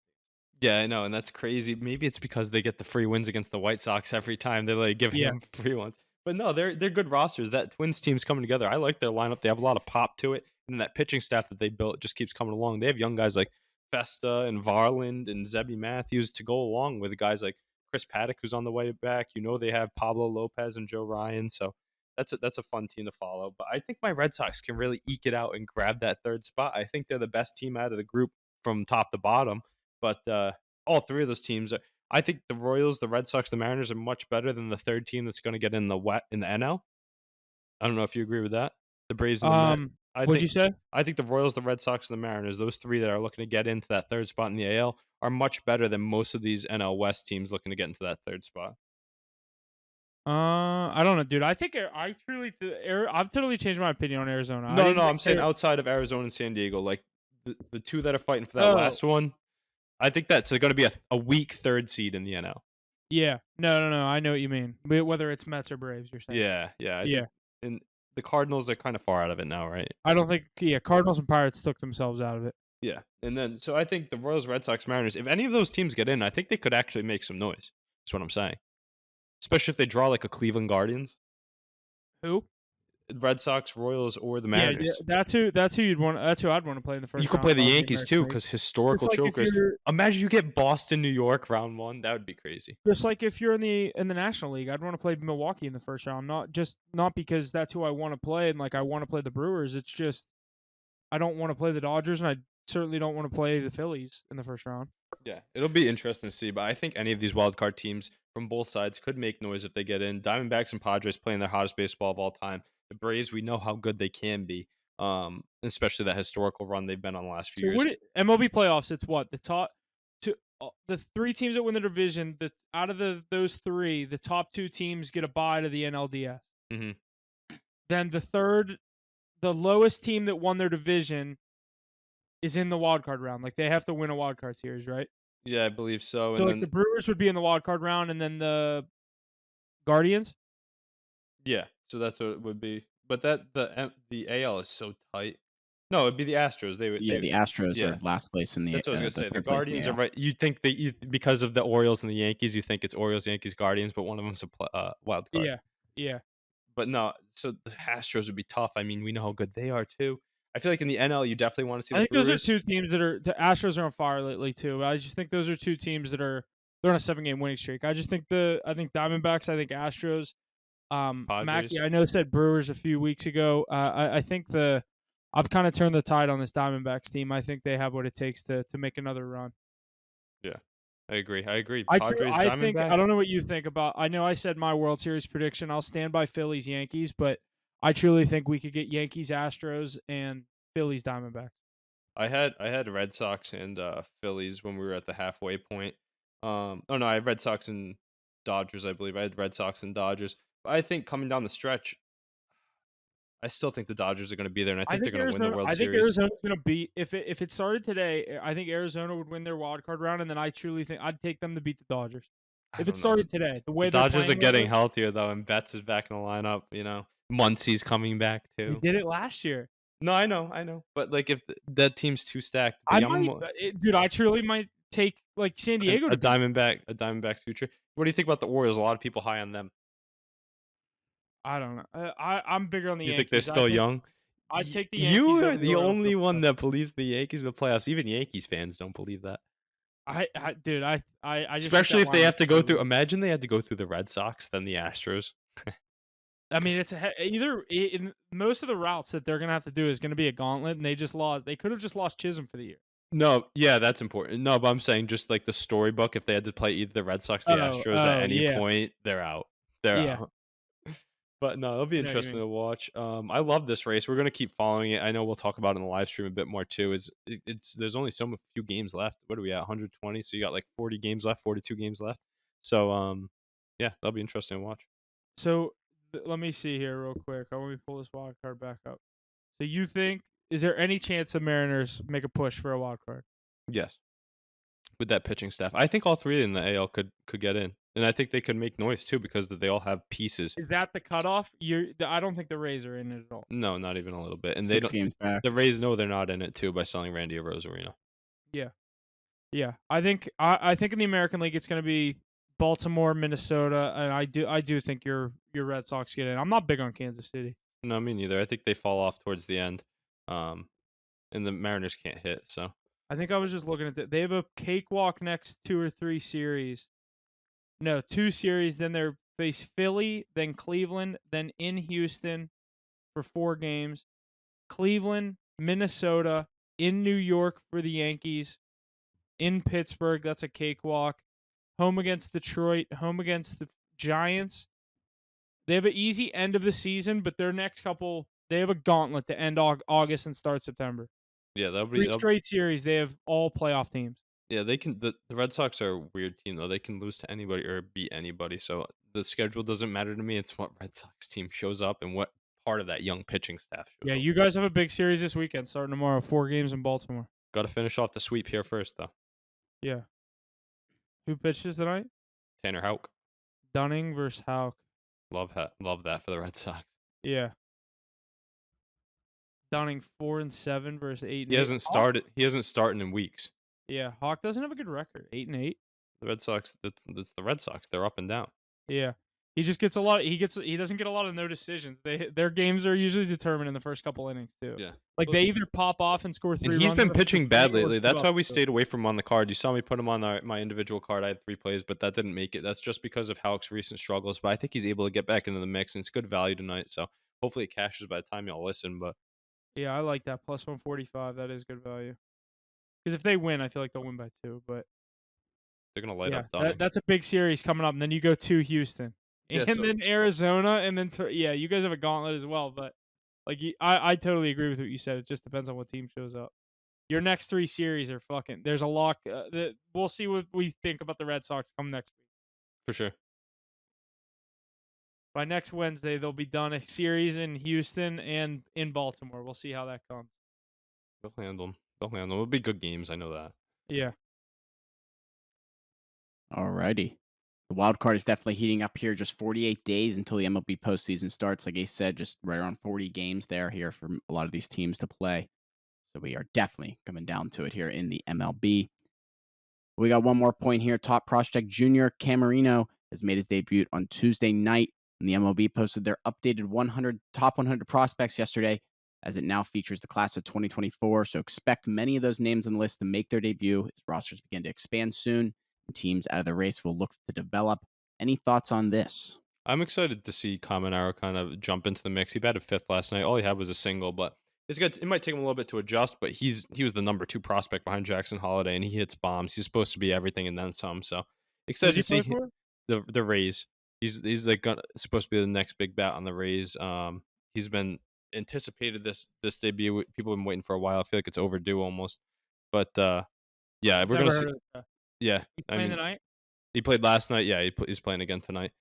Yeah, I know, and that's crazy. Maybe it's because they get the free wins against the White Sox every time they're like giving Yeah, them free ones. But no, they're good rosters. That Twins team's coming together. I like their lineup. They have a lot of pop to it, and that pitching staff that they built just keeps coming along. They have young guys like Festa and Varland and Zebby Matthews to go along with guys like Chris Paddock, who's on the way back. You know, they have Pablo Lopez and Joe Ryan, so that's a fun team to follow. But I think my Red Sox can really eke it out and grab that third spot. I think they're the best team out of the group from top to bottom. But all three of those teams. I think the Royals, the Red Sox, the Mariners are much better than the third team that's going to get in the NL. I don't know if you agree with that. The Braves and the Mets. I What'd you think say? I think the Royals, the Red Sox, and the Mariners, those three that are looking to get into that third spot in the AL, are much better than most of these NL West teams looking to get into that third spot. I don't know, dude. I think I truly, I've totally changed my opinion on Arizona. I No, didn't no, think I'm saying outside of Arizona and San Diego, like the two that are fighting for that Oh, last one. I think that's going to be a weak third seed in the NL. yeah. No. I know what you mean. Whether it's Mets or Braves, you're saying. Yeah. I think Yeah. and the Cardinals are kind of far out of it now, right? I don't think. Yeah, Cardinals and Pirates took themselves out of it. Yeah, and then so I think the Royals, Red Sox, Mariners, if any of those teams get in, I think they could actually make some noise. That's what I'm saying. Especially if they draw like a Cleveland Guardians, Who? Red Sox, Royals, or the Yeah. Mariners. That's who you'd want. That's who I'd want to play in the You first could play round the of the Yankees American too, League. because Just historical like if chokers. you're, Imagine you get Boston, New York, round one. That would be crazy. just like if you're in the National League, I'd want to play Milwaukee in the first round. Not because that's who I want to play and like I want to play the Brewers. It's just I don't want to play the Dodgers, and I certainly don't want to play the Phillies in the first round. Yeah, it'll be interesting to see, but I think any of these wild card teams from both sides could make noise if they get in. Diamondbacks and Padres playing their hottest baseball of all time. The Braves, we know how good they can be, especially that historical run they've been on the last few So years. MLB playoffs? It's what the top two, the 3 teams that win the division. Out of those 3, the top 2 teams get a bye to the NLDS. hmm Then the lowest team that won their division is in the wild card round. Like they have to win a wild card series, right? Yeah, I believe so. So And like the then Brewers would be in the wild card round, and then the Guardians. yeah, so that's what it would be. But the AL is so tight. No, it'd be the Astros. They would Yeah, they the Astros yeah. are last place in That's what I was gonna the say. The third place in the Guardians are AL. right. You think because of the Orioles and the Yankees, you think it's Orioles, Yankees, Guardians, but one of them's a wild card. Yeah. But no, so the Astros would be tough. I mean, we know how good they are too. I feel like in the NL, you definitely want to see I the think those are Brewers. 2 teams that are the Astros are on fire lately too. I just think those are 2 teams that they're on a 7-game winning streak. I think Diamondbacks, I think Astros. Mackie, Padres. I know said Brewers a few weeks ago. I think I've kind of turned the tide on this Diamondbacks team. I think they have what it takes to make another run. Yeah, I agree. Padres, I think Diamondbacks. I don't know what you think about. I know I said my World Series prediction. I'll stand by Phillies Yankees, but I truly think we could get Yankees Astros and Phillies Diamondbacks. I had Red Sox and Phillies when we were at the halfway point. Oh no, I had Red Sox and Dodgers. I believe I had Red Sox and Dodgers. But I think coming down the stretch, I still think the Dodgers are going to be there, and I think they're going to win the World I think Series. Arizona's going to beat if it started today. I think Arizona would win their wild card round, and then I truly think I'd take them to beat the Dodgers I if it don't know. started today. The way The they're Dodgers are playing getting lately. healthier though, and Betts is back in the lineup. You know, Muncy's coming back They too. did it last year. No, I know. But like, if that team's too stacked, but yeah, Dude. I truly might take like San Diego to beat. A Diamondbacks future. What do you think about the Orioles? A lot of people high on them. I don't know. I'm bigger on the You Yankees. think they're still young? I'd take the You Yankees are over the Orioles only in the one playoffs. that believes the Yankees in the playoffs. Even Yankees fans don't believe that. Dude, I just think Especially that if they line have is to go too through. low. Imagine they had to go through the Red Sox, then the Astros. I mean, it's in most of the routes that they're gonna have to do is gonna be a gauntlet, and they just lost. They could have just lost Chisholm for the year. No, yeah, that's important. No, but I'm saying just like the storybook, if they had to play either the Red Sox, the Astros at any Yeah, point, they're out. They're yeah. out. But no, it'll be I know what you interesting mean. to watch. I love this race. We're gonna keep following it. I know we'll talk about it in the live stream a bit more too. It's there's only few games left. What are we at? 120. So you got like 40 games left, 42 games left. So yeah, that'll be interesting to watch. So let me see here real quick. I want me to pull this wild card back up. So you think is there any chance the Mariners make a push for a wild card? Yes, with that pitching staff, I think all three in the AL could get in, and I think they could make noise too because they all have pieces. Is that the cutoff? I don't think the Rays are in it at all. No, not even a little bit, and they 6 don't. games back. The Rays know they're not in it too by selling Randy Rosarino. Yeah, yeah. I think in the American League it's going to be Baltimore, Minnesota, and I do think your Red Sox get in. I'm not big on Kansas City. No, me neither. I think they fall off towards the end, and the Mariners can't hit. So I think I was just looking at that. They have a cakewalk next 2 or 3 series. No, 2 series. Then they face Philly, then Cleveland, then in Houston for 4 games. Cleveland, Minnesota, in New York for the Yankees, in Pittsburgh. That's a cakewalk. Home against Detroit, home against the Giants. They have an easy end of the season, but their next couple, they have a gauntlet to end August and start September. yeah, 3 straight series. They have all playoff teams. yeah, they can. The Red Sox are a weird team though. They can lose to anybody or beat anybody. So the schedule doesn't matter to me. It's what Red Sox team shows up and what part of that young pitching staff shows Yeah, up. you guys have a big series this weekend, starting tomorrow. 4 games in Baltimore. Got to finish off the sweep here first though. Yeah. Who pitches tonight? Tanner Houck, Dunning versus Houck. love that for the Red Sox. Yeah. Dunning 4-7 versus 8-8. He hasn't started. He hasn't started in weeks. Yeah, Hawk doesn't have a good record. 8-8. The Red Sox. That's the Red Sox. They're up and down. Yeah. He just gets a lot. He doesn't get a lot of no decisions. Their games are usually determined in the first couple innings too. Yeah. Like they either pop off and score 3 And runs. he's been in the pitching first bad inning or lately. 2 That's up, why we so- stayed away from him on the card. You saw me put him on my individual card. I had 3 plays, but that didn't make it. That's just because of Houck's recent struggles. But I think he's able to get back into the mix, and it's good value tonight. So hopefully it cashes by the time y'all listen. But Yeah, I like that plus 145. That is good value. Because if they win, I feel like they'll win by 2. But they're gonna light yeah, up Dunning. that's a big series coming up. And then you go to Houston, Yeah, and so- then Arizona, and then yeah, you guys have a gauntlet as well. But like, I totally agree with what you said. It just depends on what team shows up. Your next 3 series are fucking. There's a lock. We'll see what we think about the Red Sox come next week. For sure. By next Wednesday, they'll be done a series in Houston and in Baltimore. We'll see how that comes. They'll handle them. It'll be good games. I know that. Yeah. Alrighty. The wild card is definitely heating up here. Just 48 days until the MLB postseason starts. Like I said, just right around 40 games there here for a lot of these teams to play. So we are definitely coming down to it here in the MLB. We got one more point here. Top prospect junior Camarino has made his debut on Tuesday night. And the MLB posted their updated top 100 prospects yesterday, as it now features the class of 2024. So expect many of those names on the list to make their debut as rosters begin to expand soon. And teams out of the race will look to develop. Any thoughts on this? I'm excited to see Caminero kind of jump into the mix. He batted 5th last night. All he had was a single, but it might take him a little bit to adjust. But he was the number 2 prospect behind Jackson Holiday, and he hits bombs. He's supposed to be everything and then some. So excited to see the Rays. He's like supposed to be the next big bat on the Rays. He's been anticipated this debut. People have been waiting for a while. I feel like it's overdue almost. But yeah, we're gonna see. Yeah, He's playing tonight. He played last night. Yeah, he's playing again tonight.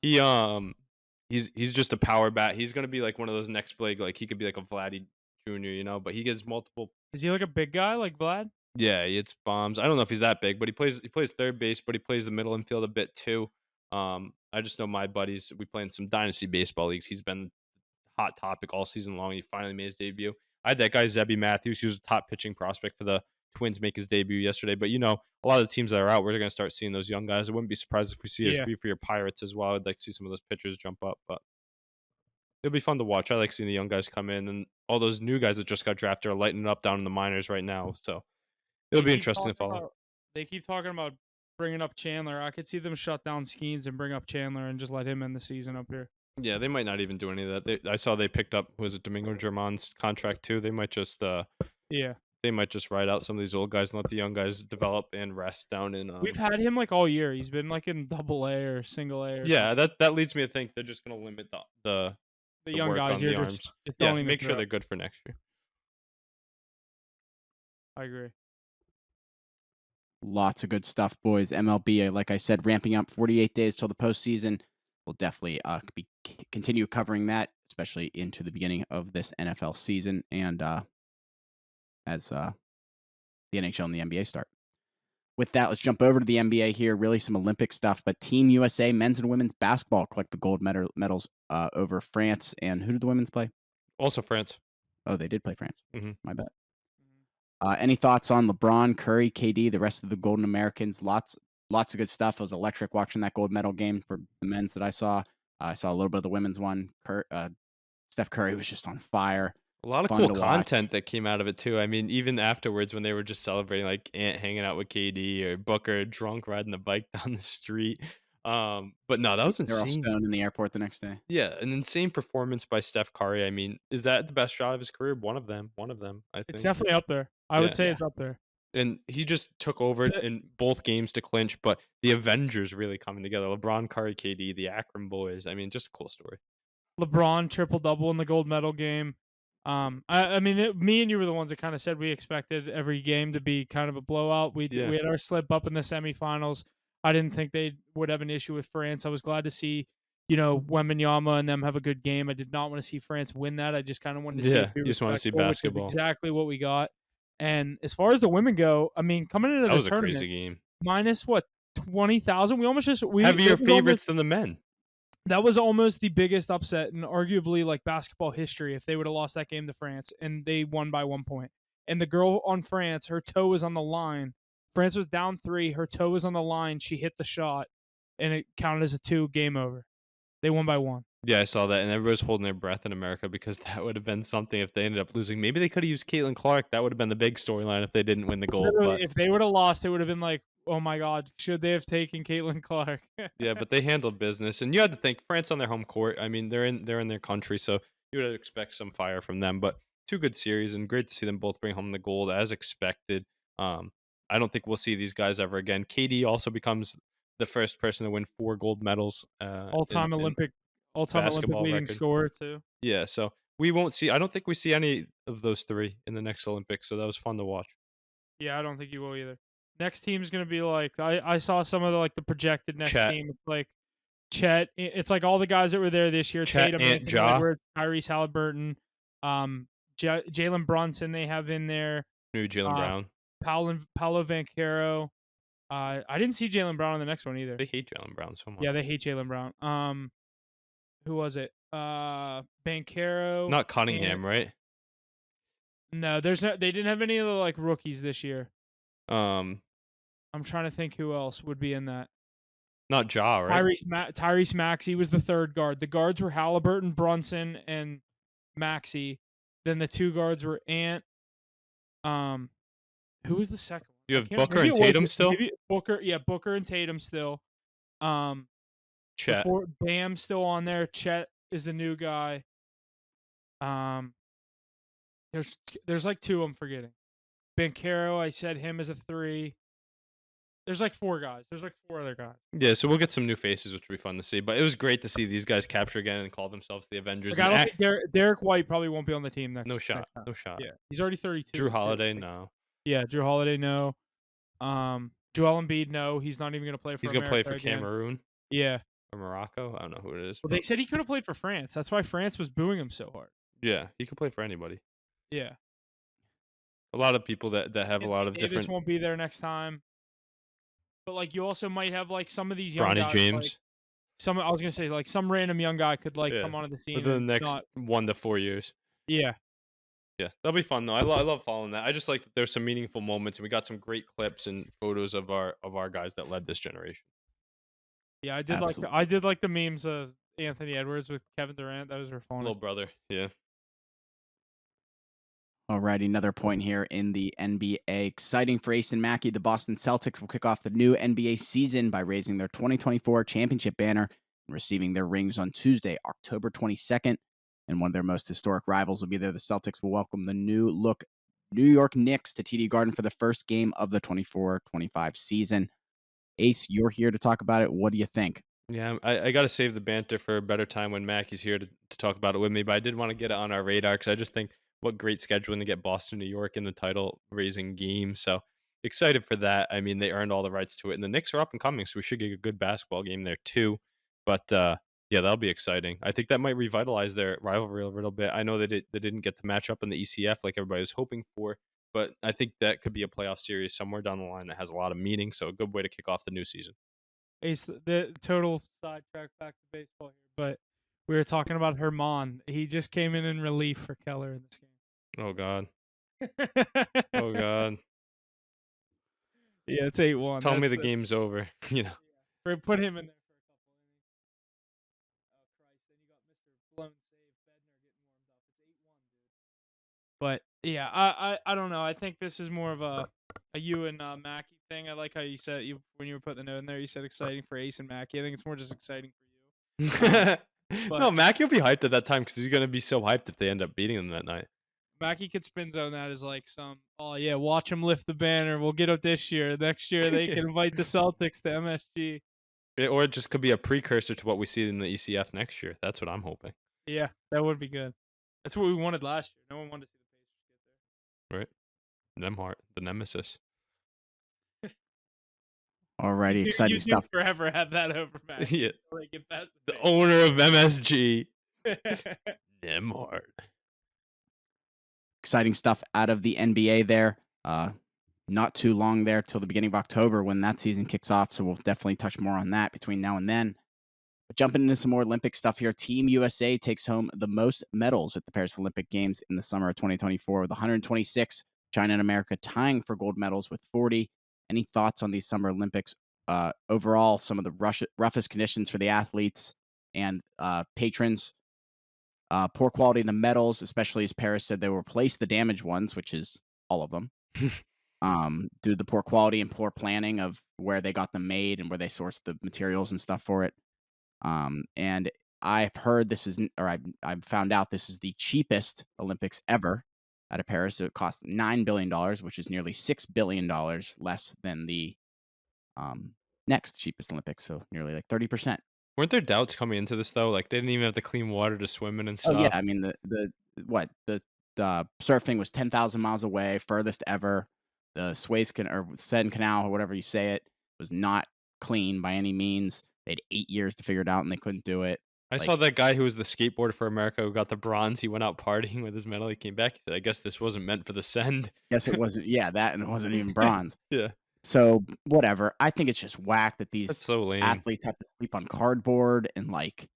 He's just a power bat. He's gonna be like one of those next big. Like he could be like a Vladdy Jr. But he gets multiple. Is he like a big guy like Vlad? Yeah, he hits bombs. I don't know if he's that big, but he plays third base, but he plays the middle infield a bit too. I just know my buddies. We play in some dynasty baseball leagues. He's been a hot topic all season long. He finally made his debut. I had that guy Zebby Matthews. He was a top pitching prospect for the Twins, make his debut yesterday. But a lot of the teams that are out, we're going to start seeing those young guys. I wouldn't be surprised if we see a free for your Pirates as well. I'd like to see some of those pitchers jump up, but it'll be fun to watch. I like seeing the young guys come in, and all those new guys that just got drafted are lighting it up down in the minors right now. So it'll be interesting to follow. They keep talking about bringing up Chandler. I could see them shut down Skeens and bring up Chandler and just let him end the season up here. Yeah, they might not even do any of that. I saw they picked up Domingo Germán's contract too. They might just They might just ride out some of these old guys and let the young guys develop and rest down in. We've had him like all year. He's been like in AA or single A. Yeah, that leads me to think they're just going to limit the young guys. You're just make sure they're good for next year. I agree. Lots of good stuff, boys. MLB, like I said, ramping up 48 days till the postseason. We'll definitely continue covering that, especially into the beginning of this NFL season. And as the NHL and the NBA start. With that, let's jump over to the NBA here. Really some Olympic stuff, but Team USA men's and women's basketball collect the gold medals over France. And who did the women's play? Also France. Oh, they did play France. Mhm. My bad. Any thoughts on LeBron, Curry, KD, the rest of the Golden Americans? Lots of good stuff. It was electric watching that gold medal game for the men's that I saw. I saw a little bit of the women's one. Steph Curry was just on fire. A lot of Fun cool to watch. content that came out of it too. I mean, even afterwards when they were just celebrating, like Ant hanging out with KD or Booker drunk riding the bike down the street. But no, that was They're all insane. stoned in the airport the next day. Yeah, an insane performance by Steph Curry. I mean, is that the best shot of his career? One of them, I It's think. definitely up there. I would Yeah. say Yeah. it's up there. And he just took over The- in both games to clinch, but the Avengers really coming together. LeBron, Curry, KD, the Akron boys. I mean, just a cool story. LeBron triple double in the gold medal game. I mean, me and you were the ones that kind of said we expected every game to be kind of a blowout. We Yeah. had our slip up in the semifinals. I didn't think they would have an issue with France. I was glad to see, Wembanyama and them have a good game. I did not want to see France win that. I just kind of wanted to see Yeah, it be you just wanna see respectful, which is basketball. exactly what we got. And as far as the women go, I mean, coming into That the was a tournament, crazy game. minus what 20,000, we almost just we Heavier it was almost- favorites than the men. that was almost the biggest upset in arguably like basketball history if they would have lost that game to France, and they won by 1 point. And the girl on France, her toe was on the line. France was down 3, her toe was on the line, she hit the shot, and it counted as a 2, game over. They won by 1. Yeah, I saw that, and everybody's holding their breath in America because that would have been something if they ended up losing. Maybe they could have used Caitlin Clark. That would have been the big storyline if they didn't win the gold. Literally, But if they would have lost, it would have been like, oh my God, should they have taken Caitlin Clark? yeah, but they handled business, and you had to think France on their home court. I mean, they're in their country, so you would expect some fire from them. But 2 good series, and great to see them both bring home the gold as expected. I don't think we'll see these guys ever again. KD also becomes the first person to win 4 gold medals. all-time in Olympic basketball leading record. scorer too. Yeah, so we won't see. I don't think we see any of those 3 in the next Olympics. So that was fun to watch. Yeah, I don't think you will either. Next team's gonna be like I saw some of the projected next Chet. team. It's like Chet. It's like all the guys that were there this year. Chet, Tatum, Ant, Anthony Ja. Edwards, Tyrese Halliburton, Jalen Brunson. They have in there. Maybe Jaylen Brown. Paolo Banchero. I didn't see Jalen Brown on the next one either. They hate Jaylen Brown so much. Yeah, they hate Jalen Brown. Who was it? Banchero. Not Cunningham, right? No, there's no. They didn't have any of the rookies this year. Um, I'm trying to think who else would be in that. not Ja, right? Tyrese Maxey was the third guard. The guards were Halliburton, Brunson, and Maxey. Then the 2 guards were Ant. Who was the second one? You have I can't- Booker maybe and it was- Tatum still? maybe Booker and Tatum still. Chet. Bam's still on there. Chet is the new guy. There's like 2 I'm forgetting. Banchero, I said him as a 3. There's like 4 guys. There's like 4 other guys. Yeah, so we'll get some new faces, which will be fun to see. But it was great to see these guys capture again and call themselves the Avengers. Like, I And don't think Derek White probably won't be on the team next. no shot. next time. No shot. Yeah, he's already 32. Drew Holiday, no. Yeah, Drew Holiday, no. Joel Embiid, no. He's not even going to play for He's going to play America for again. Cameroon Yeah. or Morocco. I don't know who it is. Well, they said he could have played for France. That's why France was booing him so hard. Yeah, he could play for anybody. Yeah. A lot of people that have a lot of Davis different. won't be there next time. But you also might have some of these young Bronny guys. James. I was gonna say some random young guy could Yeah. come onto the scene. Within the and next not, 1 to 4 years. yeah. Yeah, that'll be fun though. I love following that. I just like that there's some meaningful moments, and we got some great clips and photos of our guys that led this generation. Yeah, I did Absolutely. like the memes of Anthony Edwards with Kevin Durant. Those were fun. Little brother, yeah. Alrighty, another point here in the NBA. Exciting for Ace and Mackey. The Boston Celtics will kick off the new NBA season by raising their 2024 championship banner and receiving their rings on Tuesday, October 22nd. And one of their most historic rivals will be there. The Celtics will welcome the new look New York Knicks to TD Garden for the first game of the 24-25 season. Ace, you're here to talk about it. What do you think? Yeah, I got to save the banter for a better time when Mackey's here to talk about it with me. But I did want to get it on our radar because I just think what great scheduling to get Boston, New York in the title raising game. So excited for that. I mean, they earned all the rights to it. And the Knicks are up and coming, so we should get a good basketball game there too. But yeah, that'll be exciting. I think that might revitalize their rivalry a little bit. I know they didn't get to match up in the ECF like everybody was hoping for. But I think that could be a playoff series somewhere down the line that has a lot of meaning. So a good way to kick off the new season. Ace, the total sidetrack back to baseball here, but we were talking about Herman. He just came in relief for Keller in this Oh God. game. Oh God. Yeah, it's 8-1. Tell me That's the game's over. put him in there for a couple innings. Oh Christ! Then you got Mr. Blown Save Bednar getting warmed up. It's 8-1, dude. But yeah, I don't know. I think this is more of a you and Mackie thing. I like how you said when you were putting the note in there. You said exciting for Ace and Mackie. I think it's more just exciting for you. No, But Mackie will be hyped at that time because he's gonna be so hyped if they end up beating them that night. Mackie could spin zone that as like oh yeah, watch them lift the banner. We'll get up this year. Next year they can invite the Celtics to MSG. Or it just could be a precursor to what we see in the ECF next year. That's what I'm hoping. Yeah, that would be good. That's what we wanted last year. No one wanted to see the Pacers get there. Right? Nemhart, the nemesis. Alrighty, exciting you stuff. forever have that over Mac. Yeah. Like, get past The owner of MSG. Nemhart. Exciting stuff out of the NBA there. Not too long there till the beginning of October when that season kicks off. So we'll definitely touch more on that between now and then. But jumping into some more Olympic stuff here, Team USA takes home the most medals at the Paris Olympic Games in the summer of 2024 with 126. China and America tying for gold medals with 40. Any thoughts on these Summer Olympics? Overall, some of the roughest conditions for the athletes and patrons. Poor quality in the medals, especially as Paris said they will replace the damaged ones, which is all of them. Due to the poor quality and poor planning of where they got them made and where they sourced the materials and stuff for it. And I've heard I've found out this is the cheapest Olympics ever out of Paris. So it costs $9 billion, which is nearly $6 billion less than the next cheapest Olympics. So nearly like 30%. Weren't there doubts coming into this though? Like they didn't even have the clean water to swim in and stuff. Oh yeah, I mean the surfing was 10,000 miles away, furthest ever. The Seine Canal or whatever you say it was not clean by any means. They had 8 years to figure it out and they couldn't do it. I saw that guy who was the skateboarder for America who got the bronze. He went out partying with his medal. He came back. He said, "I guess this wasn't meant for the send." Guess it wasn't. Yeah, that and it wasn't even bronze. Yeah. So whatever. I think it's just whack that That's these so lame. athletes have to sleep on cardboard and like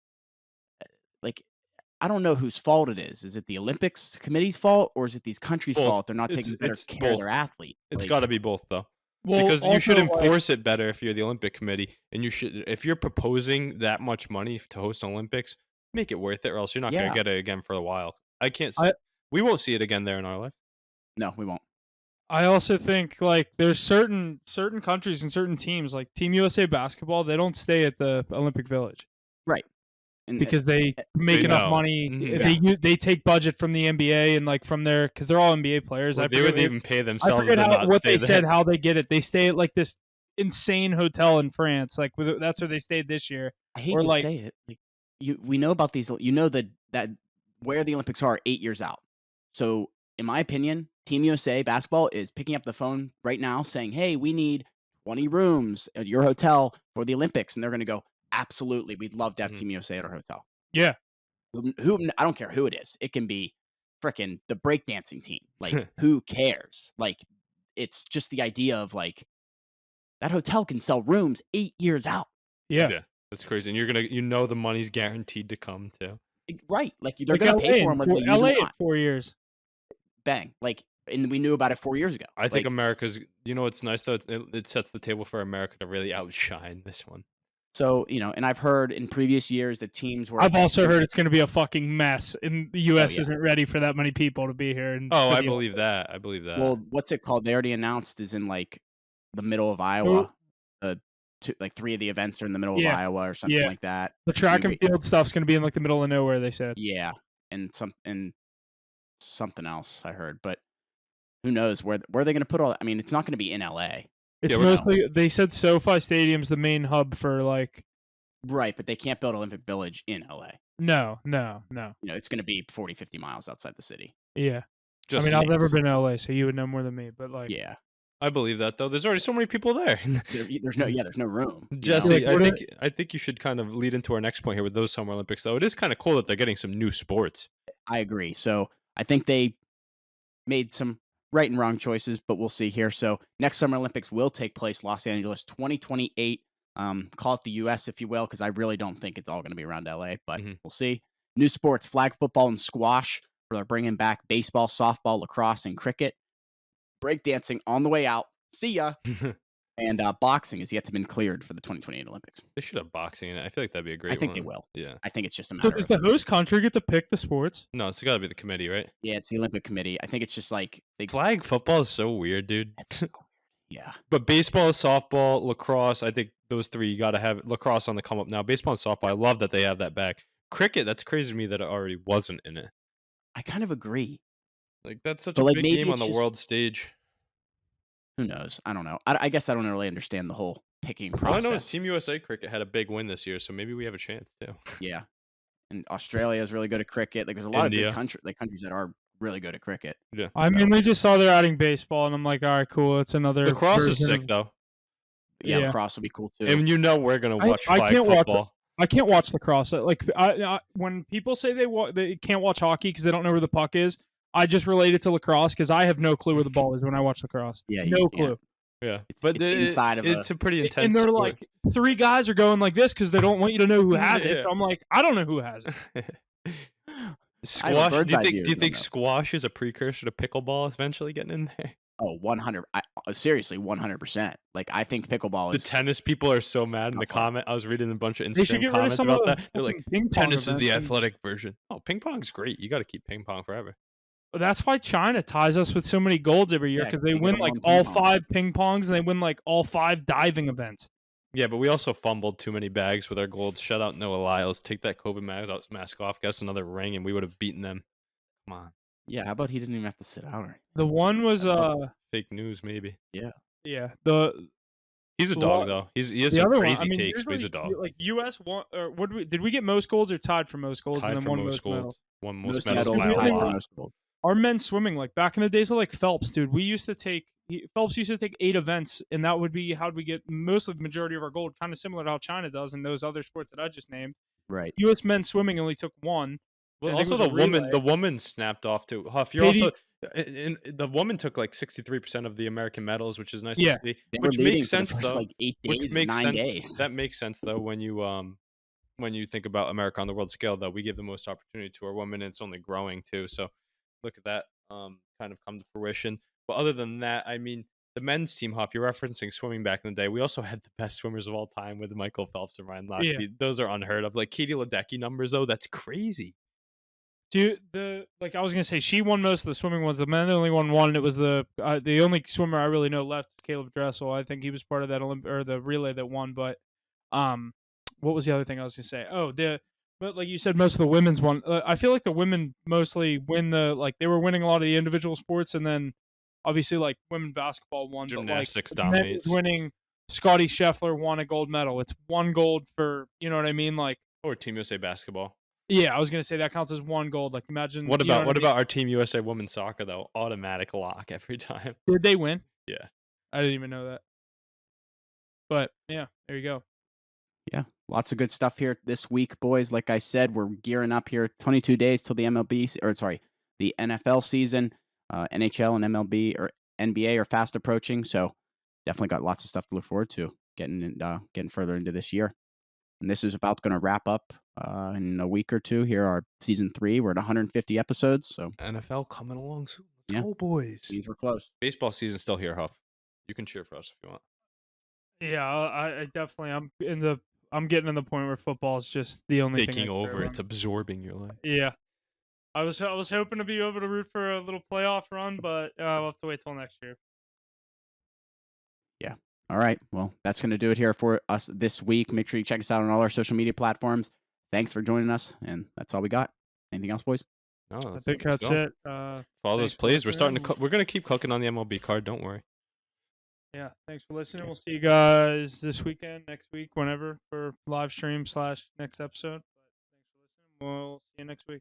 I don't know whose fault it is. Is it the Olympics committee's fault or is it these countries' Both. fault? They're not taking better It's care of both. their athletes. It's Like, got to be both though. Well, Because you should also, like- enforce it better if you're the Olympic committee, and you should, if you're proposing that much money to host an Olympics, make it worth it, or else you're not Yeah. gonna get it again for a while. We won't see it again there in our life. no, we won't. I also think like there's certain countries and certain teams like Team USA basketball. They don't stay at the Olympic Village Right. And because they make They enough know. money. Mhm. They take budget from the NBA and like from their because they're all NBA players. Well, I they forget wouldn't even pay I themselves forget to not what stay they there. said how they get it. They stay at like this insane hotel in France. Like that's where they stayed this year. I hate or, to like- say it. Like we know about these. You know that where the Olympics are 8 years out. So in my opinion, Team USA basketball is picking up the phone right now saying, "Hey, we need 20 rooms at your hotel for the Olympics," and they're going to go, "Absolutely, we'd love to have Mhm. Team USA at our hotel." Yeah. Who I don't care who it is. It can be frickin' the breakdancing team. Like who cares? Like it's just the idea of like that hotel can sell rooms 8 years out. Yeah. That's crazy, and the money's guaranteed to come too. Right. Like they're Like going to LA pay for them whether they use LA them or in not. 4 years. Bang. Like and we knew about it 4 years ago. I think Like, America's. You know what's nice though? It sets the table for America to really outshine this one. so, and I've heard in previous years that teams were I've also heard it's going to be a fucking mess, and the U.S. yeah. isn't ready for that many people to be here. And Oh, for I the- believe that. I believe that. well, what's it called? They already announced is in like the middle of Iowa. Like 3 of the events are in the middle of Yeah. Iowa or something Yeah. like that. the track and we- field stuff's going to be in like the middle of nowhere. They said. Yeah, and something else I heard, but who knows where are they going to put all? I mean, it's not going to be in LA, It's Yeah, we know. mostly they said SoFi Stadium's the main hub for like. right? But they can't build Olympic Village in LA. No. It's going to be 40, 50 miles outside the city. Yeah. Just I mean, I've never names. been to LA, so you would know more than me. But like, Yeah, I believe that though. There's already so many people there. there's no room. you know? Jesse, Like, I think you should kind of lead into our next point here with those Summer Olympics though. It is kind of cool that they're getting some new sports. I agree. So I think they made some right and wrong choices, but we'll see here. So next Summer Olympics will take place Los Angeles 2028. Call it the U.S. if you will, because I really don't think it's all going to be around L.A., but we'll see. New sports, flag football and squash. They're bringing back baseball, softball, lacrosse, and cricket. Breakdancing on the way out. See ya. And boxing is yet to been cleared for the 2028 Olympics. They should have boxing in it. I feel like that'd be a great I think one. they will. Yeah. I think it's just a So matter does of. the host country get to pick the sports? No, it's got to be the committee, right? Yeah, it's the Olympic Committee. I think it's just like Flag football is so weird, dude. That's so weird. Yeah. But baseball, softball, lacrosse, I think those three, you got to have lacrosse on the come up now. Baseball and softball, I love that they have that back. Cricket, that's crazy to me that it already wasn't in it. I kind of agree. Like, that's such But, a like, big maybe game on it's the just- world stage. Who knows? I don't know. I guess I don't really understand the whole picking process. All I know is Team USA cricket had a big win this year, so maybe we have a chance too. Yeah. And Australia is really good at cricket. Like, there's a lot of India. good countries that are really good at cricket. Yeah. I mean, they just saw they're adding baseball, and I'm like, all right, cool. It's another Lacrosse is version sick of- though. Yeah, Yeah. lacrosse will be cool too. And you know we're gonna watch I flag can't watch football. I can't watch lacrosse. Like, when people say they can't watch hockey because they don't know where the puck is, I just relate it to lacrosse because I have no clue where the ball is when I watch lacrosse. Yeah, you no can't. clue. Yeah, It's inside of it's a pretty intense. And they're sport. like, three guys are going like this because they don't want you to know who has it. Yeah. So I'm like, I don't know who has it. Squash. Do bird's you eye think? view, Do you don't think know. squash is a precursor to pickleball eventually getting in there? Oh, 100. Seriously, 100%. Like, I think pickleball The is. tennis people are so mad in the Not fun. comment. I was reading a bunch of They should Instagram get rid of comments some of about the that. They're like, fucking ping pong tennis is the events and- athletic version. Oh, ping pong's great. You got to keep ping pong forever. That's why China ties us with so many golds every year Yeah, because they they get win them like on all ping pong. 5 ping pongs and they win like all 5 diving events. Yeah, but we also fumbled too many bags with our golds. Shut out Noah Lyles. Take that COVID mask off. Get us another ring, and we would have beaten them. Come on. Yeah, how about he didn't even have to sit out? Or The one was Fake news, maybe. yeah, the He's a dog, though. He has the some other one, crazy I mean, takes, but he's a usually, dog. Like US won, or what did we get most golds or tied for most golds Tied and then for one most medals? golds. One most most medals medals, by a tied tied whole for lot. most gold. Our men's swimming, like back in the days of like Phelps, dude, we used to take Phelps used to take 8 events, and that would be how we get most of the majority of our gold, kind of similar to how China does in those other sports that I just named. Right. U.S. men's swimming only took 1. Well, I think also it was a relay. the woman snapped off too. Huff, you're Katie- also the woman took like 63% of the American medals, which is nice Yeah. to see. They were Which leading makes for the sense first, though. like 8 Which days, makes 9 sense. days. That makes sense though when you think about America on the world scale. Though we give the most opportunity to our women, and it's only growing too. So look at that kind of come to fruition. But other than that, I mean, the men's team, Huff, you're referencing swimming back in the day. We also had the best swimmers of all time with Michael Phelps and Ryan Lochte. Yeah. Those are unheard of. Like Katie Ledecky numbers though, that's crazy. Dude, I was gonna say she won most of the swimming ones. The men only won 1. And it was the only swimmer I really know left is Caleb Dressel. I think he was part of that or the relay that won. But what was the other thing I was gonna say? Oh, but like you said, most of the women's won. I feel like the women mostly win they were winning a lot of the individual sports, and then obviously like women basketball won. Gymnastics but like, men dominates. was winning. Scotty Scheffler won a gold medal. It's 1 gold for what I mean. Like Or Team USA basketball. yeah, I was gonna say that counts as 1 gold. Like imagine What you know about I mean? our Team USA women's soccer though? Automatic lock every time. Did they win? Yeah. I didn't even know that. But yeah, there you go. Yeah, lots of good stuff here this week, boys. Like I said, we're gearing up here. 22 days till the the NFL season. NHL and MLB or NBA are fast approaching, so definitely got lots of stuff to look forward to getting further into this year. And this is about going to wrap up in a week or two. Here, our season 3. We're at 150 episodes, so NFL coming along soon. Let's Yeah. go, boys. these were close. Baseball season's still here, Huff. You can cheer for us if you want. Yeah, I definitely I'm getting in the point where football is just the only thing I Taking care over, about. it's absorbing your life. Yeah. I was hoping to be able to root for a little playoff run, but we'll have to wait till next year. All right. Well, that's going to do it here for us this week. Make sure you check us out on all our social media platforms. Thanks for joining us, and that's all we got. Anything else, boys? No, I think that's go. it. Follow Thanks those for plays. We're listening. starting to. We're gonna keep cooking on the MLB card. Don't worry. Yeah, thanks for listening. We'll see you guys this weekend, next week, whenever for live stream / next episode. But thanks for listening. We'll see you next week.